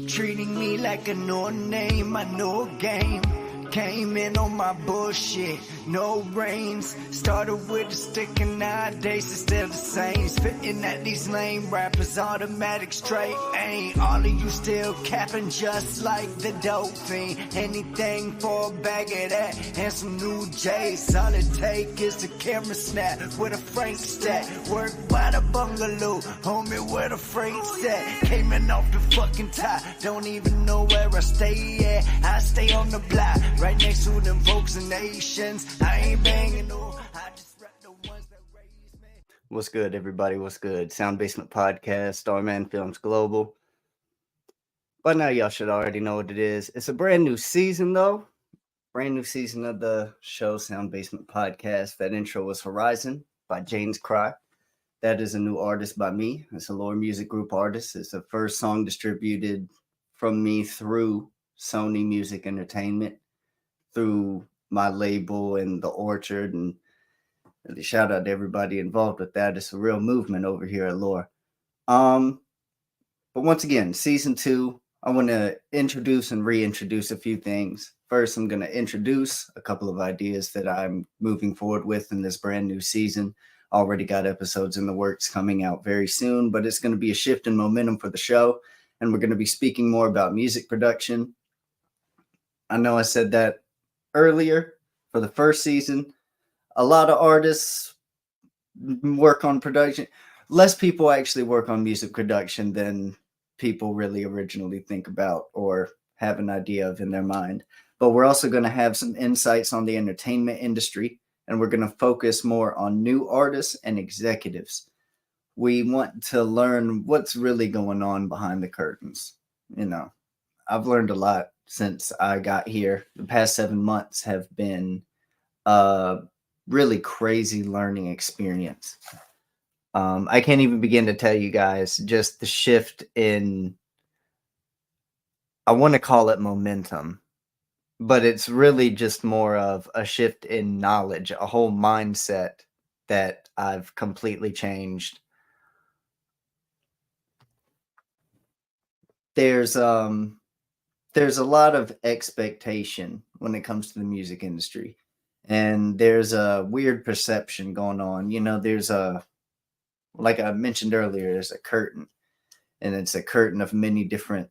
treating me like a no-name, I know a game. Came in on my bullshit, no brains. Started with a stick and nowadays it's still the same. Spitting at these lame rappers, automatic straight aim. All of you still capping just like the dope fiend. Anything for a bag of that and some new J's. All it take is the camera snap with a Frank stat. Work by the bungalow, homie, where the freight's at. Came in off the fucking top, don't even know where I stay at. I stay on the block, right next to them folks and nations. I ain't banging no, I just rap the ones that raised me. What's good, everybody? What's good? Sound Basement Podcast, Starman Films Global. By now, y'all should already know what it is. It's a brand new season, though. Brand new season of the show, Sound Basement Podcast. That intro was Horizon by James Cry. That is a new artist by me. It's a Lore Music Group artist. It's the first song distributed from me through Sony Music Entertainment, through my label and the Orchard, and really shout out to everybody involved with that. It's a real movement over here at Lore. But once again, season 2, I want to introduce and reintroduce a few things. First, I'm going to introduce a couple of ideas that I'm moving forward with in this brand new season. Already got episodes in the works coming out very soon, but it's going to be a shift in momentum for the show, and we're going to be speaking more about music production. I know I said that earlier for the first season. A lot of artists work on production. Less people actually work on music production than people really originally think about or have an idea of in their mind. But we're also going to have some insights on the entertainment industry, and we're going to focus more on new artists and executives. We want to learn what's really going on behind the curtains. You know, I've learned a lot since I got here. The past 7 months have been a really crazy learning experience. I can't even begin to tell you guys just the shift in, I want to call it momentum, but it's really just more of a shift in knowledge, a whole mindset that I've completely changed. There's a lot of expectation when it comes to the music industry, and there's a weird perception going on. You know, there's like I mentioned earlier, there's a curtain, and it's a curtain of many different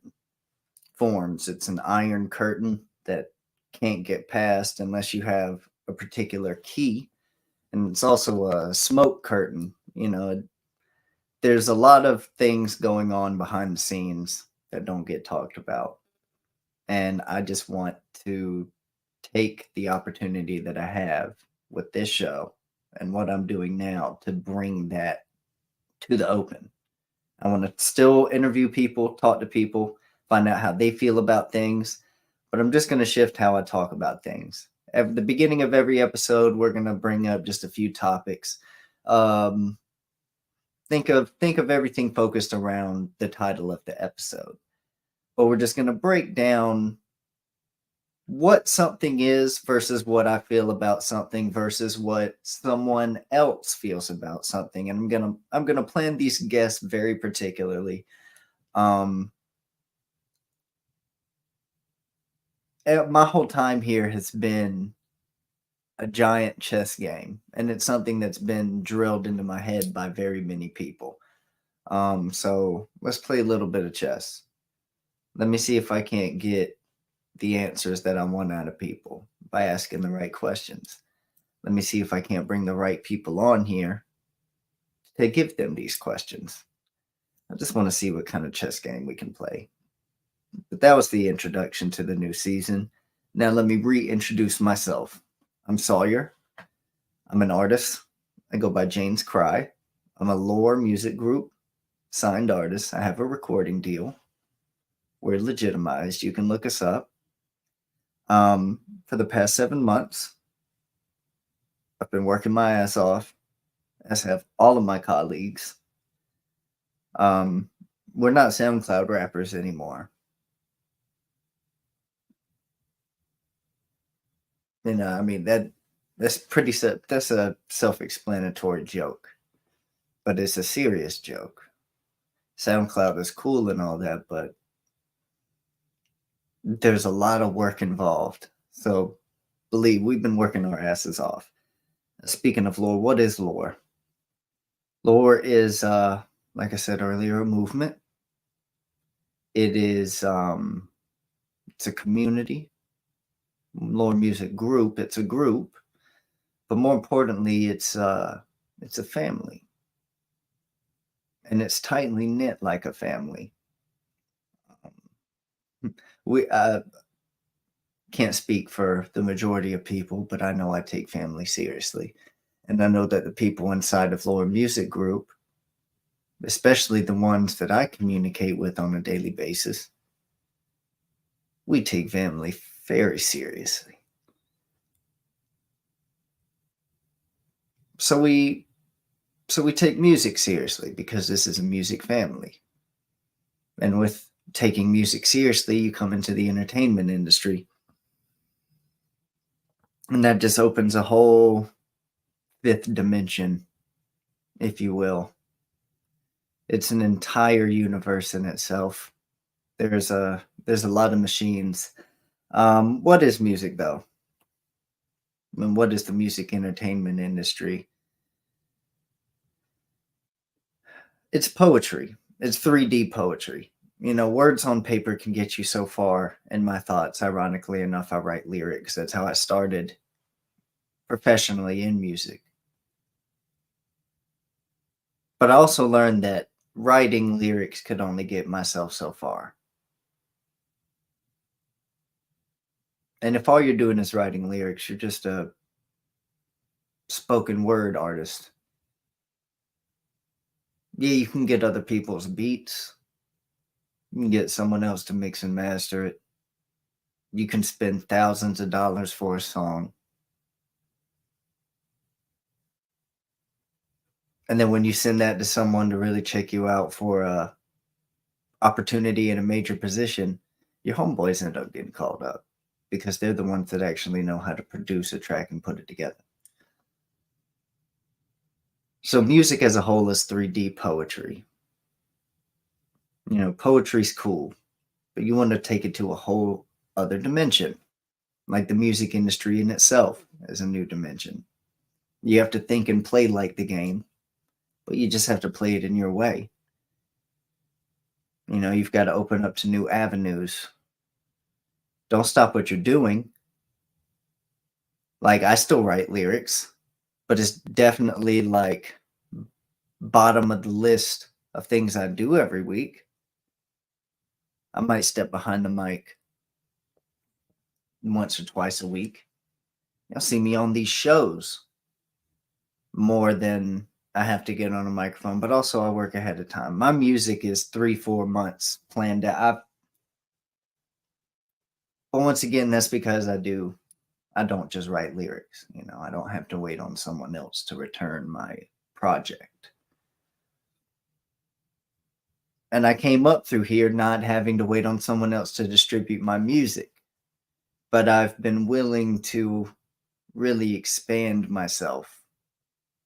forms. It's an iron curtain that can't get past unless you have a particular key, and it's also a smoke curtain. You know, there's a lot of things going on behind the scenes that don't get talked about. And I just want to take the opportunity that I have with this show and what I'm doing now to bring that to the open. I want to still interview people, talk to people, find out how they feel about things, but I'm just going to shift how I talk about things. At the beginning of every episode, we're going to bring up just a few topics. Think of everything focused around the title of the episode. But we're just going to break down what something is versus what I feel about something versus what someone else feels about something. And I'm gonna plan these guests very particularly. My whole time here has been a giant chess game, and it's something that's been drilled into my head by very many people. So let's play a little bit of chess. Let me see if I can't get the answers that I want out of people by asking the right questions. Let me see if I can't bring the right people on here to give them these questions. I just want to see what kind of chess game we can play. But that was the introduction to the new season. Now let me reintroduce myself. I'm Sawyer. I'm an artist. I go by James Cry. I'm a Lore Music Group signed artist. I have a recording deal. We're legitimized. You can look us up. For the past 7 months, I've been working my ass off, as have all of my colleagues. We're not SoundCloud rappers anymore. You know, I mean, that's a self-explanatory joke, but it's a serious joke. SoundCloud is cool and all that, but there's a lot of work involved. So believe we've been working our asses off. Speaking of lore, what is lore? Lore is, like I said earlier, a movement. It is, it's a community. Lore music group. It's a group, but more importantly, it's a family, and it's tightly knit like a family. We can't speak for the majority of people, but I know I take family seriously. And I know that the people inside of Lore Music Group, especially the ones that I communicate with on a daily basis, we take family very seriously. So we take music seriously because this is a music family. And with taking music seriously, you come into the entertainment industry. And that just opens a whole fifth dimension, if you will. It's an entire universe in itself. There's a lot of machines. What is music though? I mean, what is the music entertainment industry? It's poetry. It's 3D poetry. You know, words on paper can get you so far in my thoughts. Ironically enough, I write lyrics. That's how I started professionally in music. But I also learned that writing lyrics could only get myself so far. And if all you're doing is writing lyrics, you're just a spoken word artist. Yeah, you can get other people's beats. You can get someone else to mix and master it. You can spend thousands of dollars for a song. And then when you send that to someone to really check you out for a opportunity in a major position, your homeboys end up getting called up because they're the ones that actually know how to produce a track and put it together. So music as a whole is 3D poetry. You know, poetry's cool, but you want to take it to a whole other dimension. Like the music industry in itself is a new dimension. You have to think and play like the game, but you just have to play it in your way. You know, you've got to open up to new avenues. Don't stop what you're doing. Like, I still write lyrics, but it's definitely like bottom of the list of things I do every week. I might step behind the mic once or twice a week. You'll see me on these shows more than I have to get on a microphone, but also I work ahead of time. My music is 3-4 months planned out. But once again, that's because I don't just write lyrics. You know, I don't have to wait on someone else to return my project. And I came up through here not having to wait on someone else to distribute my music. But I've been willing to really expand myself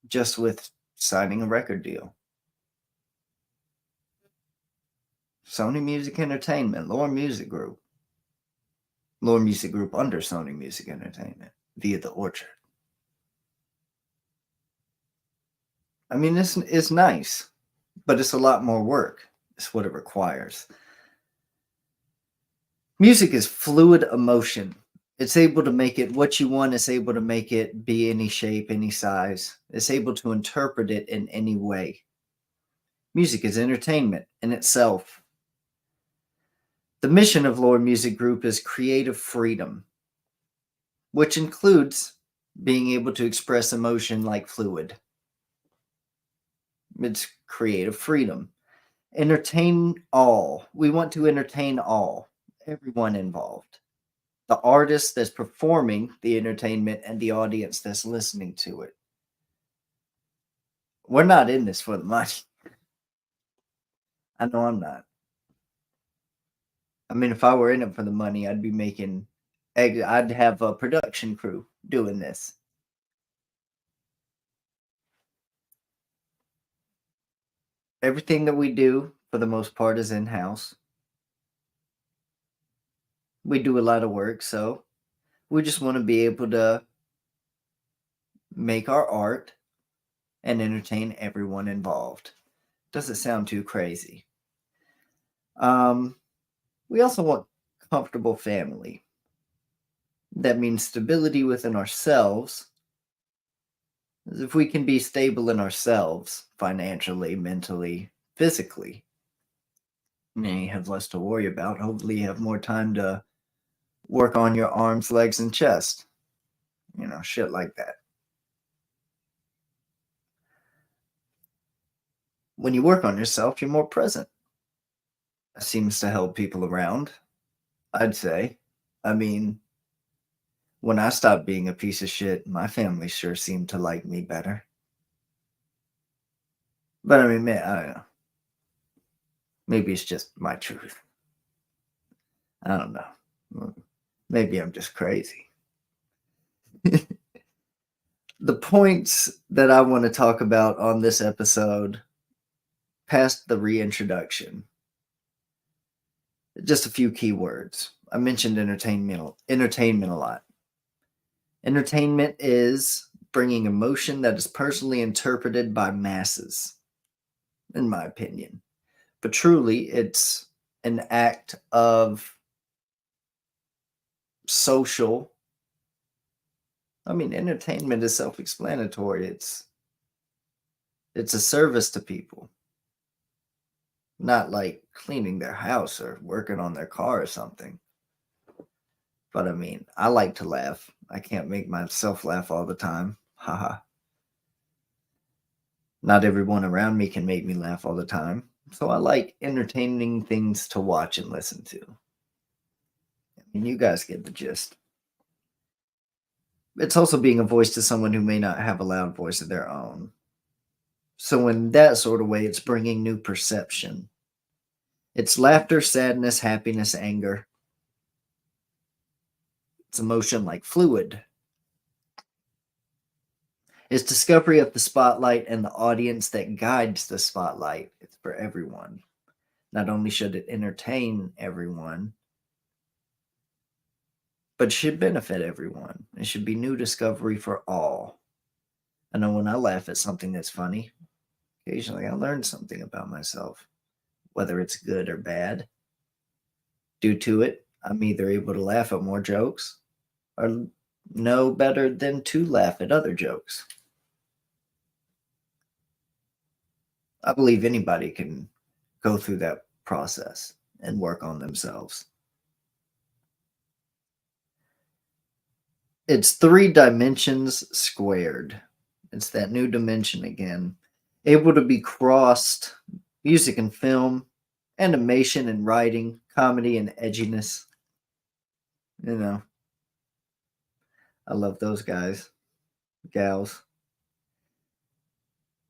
just with signing a record deal. Sony Music Entertainment, Lore Music Group. Lore Music Group under Sony Music Entertainment via the Orchard. I mean, it's nice, but it's a lot more work. It's what it requires. Music is fluid emotion. It's able to make it what you want. It's able to make it be any shape, any size. It's able to interpret it in any way. Music is entertainment in itself. The mission of Lore Music Group is creative freedom, which includes being able to express emotion like fluid. It's creative freedom. Entertain all. We want to entertain all, everyone involved. The artist that's performing the entertainment and the audience that's listening to it. We're not in this for the money. I know I'm not. I mean, if I were in it for the money, I'd be making, I'd have a production crew doing this. Everything that we do, for the most part, is in house. We do a lot of work, so we just want to be able to make our art and entertain everyone involved. Doesn't sound too crazy. Um, we also want comfortable family. That means stability within ourselves. If we can be stable in ourselves, financially, mentally, physically, you have less to worry about. Hopefully, you have more time to work on your arms, legs, and chest. Shit like that. When you work on yourself, you're more present. That seems to help people around, I'd say. I mean, when I stopped being a piece of shit, my family sure seemed to like me better. But I mean, man, I don't know. Maybe it's just my truth. I don't know. Maybe I'm just crazy. The points that I want to talk about on this episode, past the reintroduction, just a few key words. I mentioned entertainment a lot. Entertainment is bringing emotion that is personally interpreted by masses, in my opinion. But truly, it's an act of social. I mean, entertainment is self-explanatory. It's a service to people, not like cleaning their house or working on their car or something. But I mean, I like to laugh. I can't make myself laugh all the time. Haha. Not everyone around me can make me laugh all the time. So I like entertaining things to watch and listen to. I mean, you guys get the gist. It's also being a voice to someone who may not have a loud voice of their own. So, in that sort of way, it's bringing new perception. It's laughter, sadness, happiness, anger. It's emotion like fluid. It's discovery of the spotlight and the audience that guides the spotlight. It's for everyone. Not only should it entertain everyone, but it should benefit everyone. It should be new discovery for all. I know when I laugh at something that's funny, occasionally I learn something about myself, whether it's good or bad. Due to it, I'm either able to laugh at more jokes or know better than to laugh at other jokes. I believe anybody can go through that process and work on themselves. It's 3 dimensions squared. It's that new dimension again. Able to be crossed, music and film, animation and writing, comedy and edginess. You know, I love those guys, gals.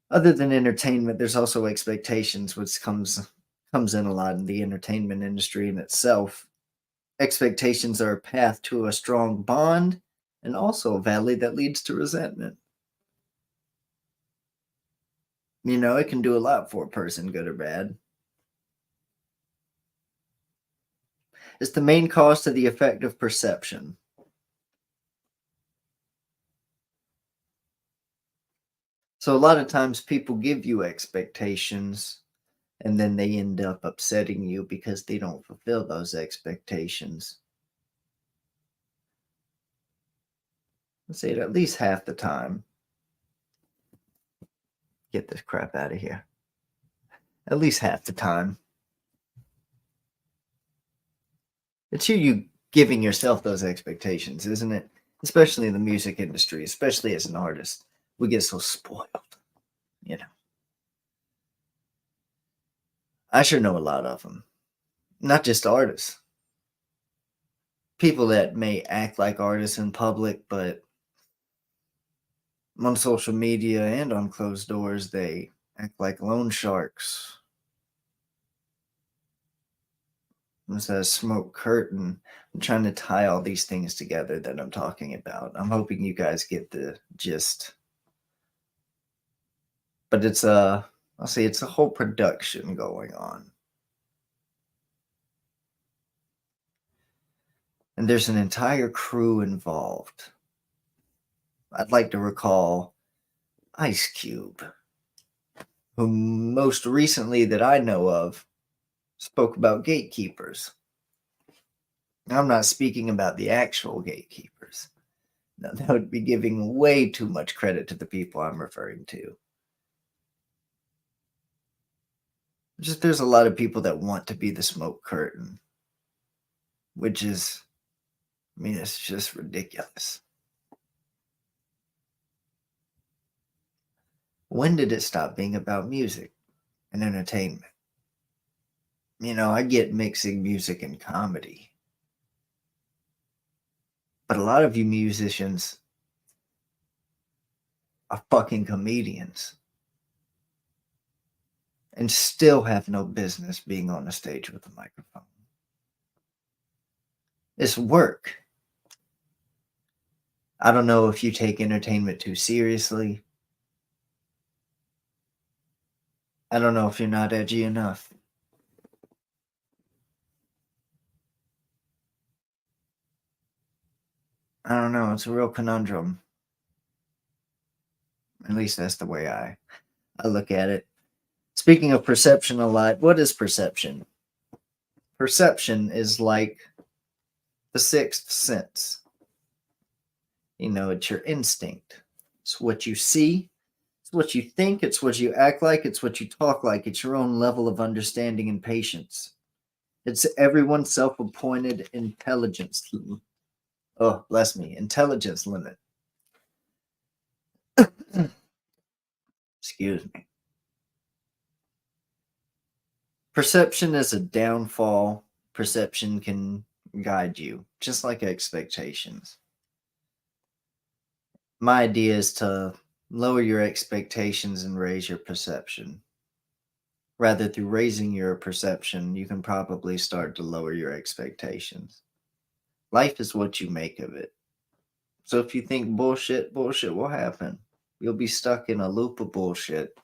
Other than entertainment, there's also expectations, which comes in a lot in the entertainment industry in itself. Expectations are a path to a strong bond and also a valley that leads to resentment. It can do a lot for a person, good or bad. It's the main cause to the effect of perception. So a lot of times people give you expectations and then they end up upsetting you because they don't fulfill those expectations. Let's say it at least half the time. Get this crap out of here. At least half the time. It's you giving yourself those expectations, isn't it? Especially in the music industry, especially as an artist. We get so spoiled, you know. I sure know a lot of them. Not just artists. People that may act like artists in public, but on social media and on closed doors, they act like loan sharks. It's a smoke curtain. I'm trying to tie all these things together that I'm talking about. I'm hoping you guys get the gist. But I'll say it's a whole production going on. And there's an entire crew involved. I'd like to recall Ice Cube, who most recently that I know of spoke about gatekeepers. Now, I'm not speaking about the actual gatekeepers. Now, that would be giving way too much credit to the people I'm referring to. Just there's a lot of people that want to be the smoke curtain, which is, I mean, it's just ridiculous. When did it stop being about music and entertainment? I get mixing music and comedy. But a lot of you musicians are fucking comedians and still have no business being on a stage with a microphone. It's work. I don't know if you take entertainment too seriously. I don't know if you're not edgy enough. I don't know. It's a real conundrum. At least that's the way I look at it. Speaking of perception a lot, what is perception? Perception is like the sixth sense. It's your instinct. It's what you see, it's what you think, it's what you act like, it's what you talk like, it's your own level of understanding and patience. It's everyone's self appointed intelligence. Oh, bless me, intelligence limit. Excuse me. Perception is a downfall. Perception can guide you, just like expectations. My idea is to lower your expectations and raise your perception. Rather, through raising your perception, you can probably start to lower your expectations. Life is what you make of it. So if you think bullshit, bullshit will happen. You'll be stuck in a loop of bullshit.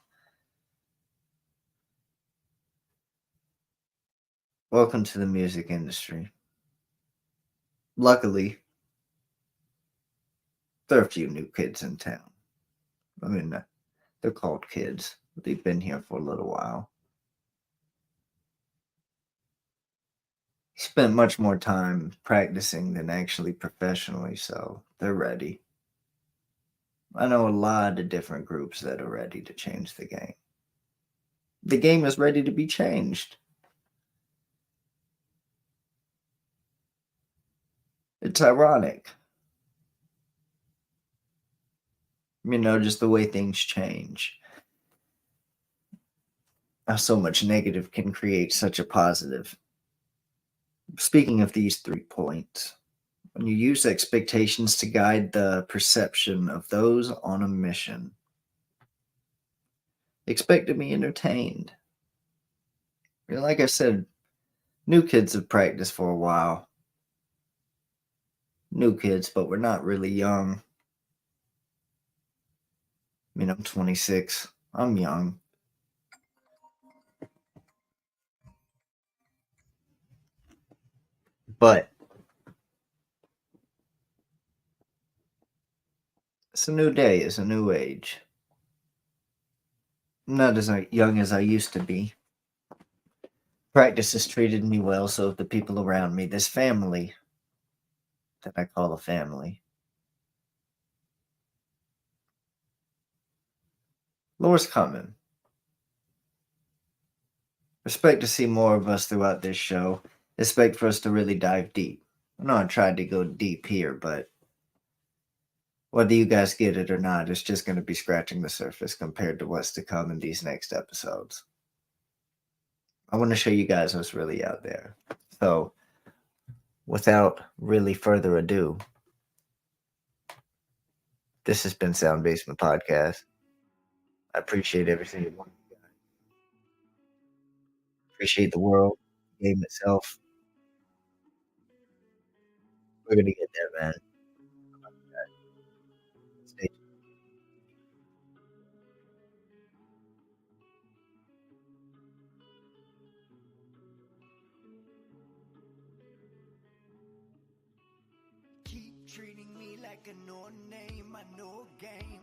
Welcome to the music industry. Luckily, there are a few new kids in town. I mean, they're called kids. They've been here for a little while. Spent much more time practicing than actually professionally, so they're ready. I know a lot of different groups that are ready to change the game. The game is ready to be changed. It's ironic. Just the way things change. How so much negative can create such a positive. Speaking of these 3 points, when you use expectations to guide the perception of those on a mission, expect to be entertained. Like I said, new kids have practiced for a while. New kids, but we're not really young. I'm 26. I'm young. But it's a new day, it's a new age. I'm not as young as I used to be. Practice has treated me well, so have the people around me, this family that I call a family. Lore's coming. Expect to see more of us throughout this show. Expect for us to really dive deep. I know I tried to go deep here, but whether you guys get it or not, it's just going to be scratching the surface compared to what's to come in these next episodes. I want to show you guys what's really out there. So, without really further ado, this has been Sound Basement Podcast. I appreciate every single one of you guys. Appreciate the world, the game itself. We're gonna get there, man. Stay treating me like a no name, I know game.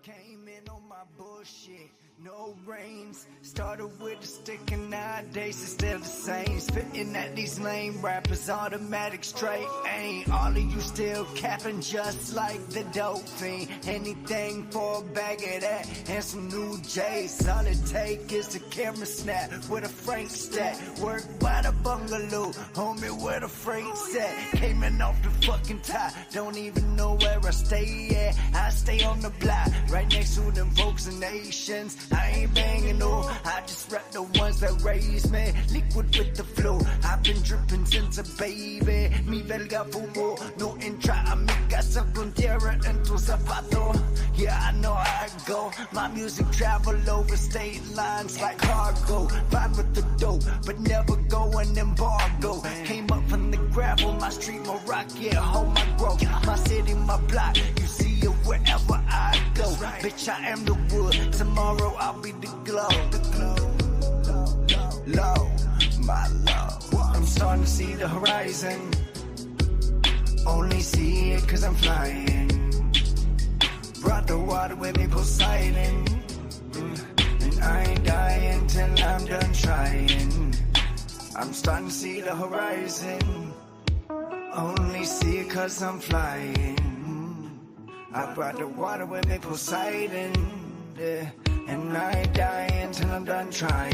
Came in on my bullshit, no brains. Started with a stick and nowadays it's still the same. Spitting at these lame rappers, automatic straight aim. All of you still capping just like the dope fiend. Anything for a bag of that and some new J's. All it take is the camera snap with a Frank stat. Work by the bungalow, homie, where the freight set. Came in off the fucking top, don't even know where I stay at. I stay on the block, right next to them folks and nations. I ain't banging no, I just rap the ones that raised me. Liquid with the flow, I've been dripping since a baby. Mi belga fumo, no entra a mi casa con tierra en tu zapato. Yeah, I know how I go. My music travel over state lines like cargo. Vibe with the dope, but never go an embargo. Came up from the gravel, my street, my rock, yeah, home I grow. My city, my block, you see it wherever I go. Bitch, I am the wood, tomorrow I'll be the glow. Low, my love. I'm starting to see the horizon. Only see it cause I'm flying. Brought the water with me, Poseidon. And I ain't dying till I'm done trying. I'm starting to see the horizon. Only see it cause I'm flying. I brought the water with me, Poseidon. And I ain't dying till I'm done trying.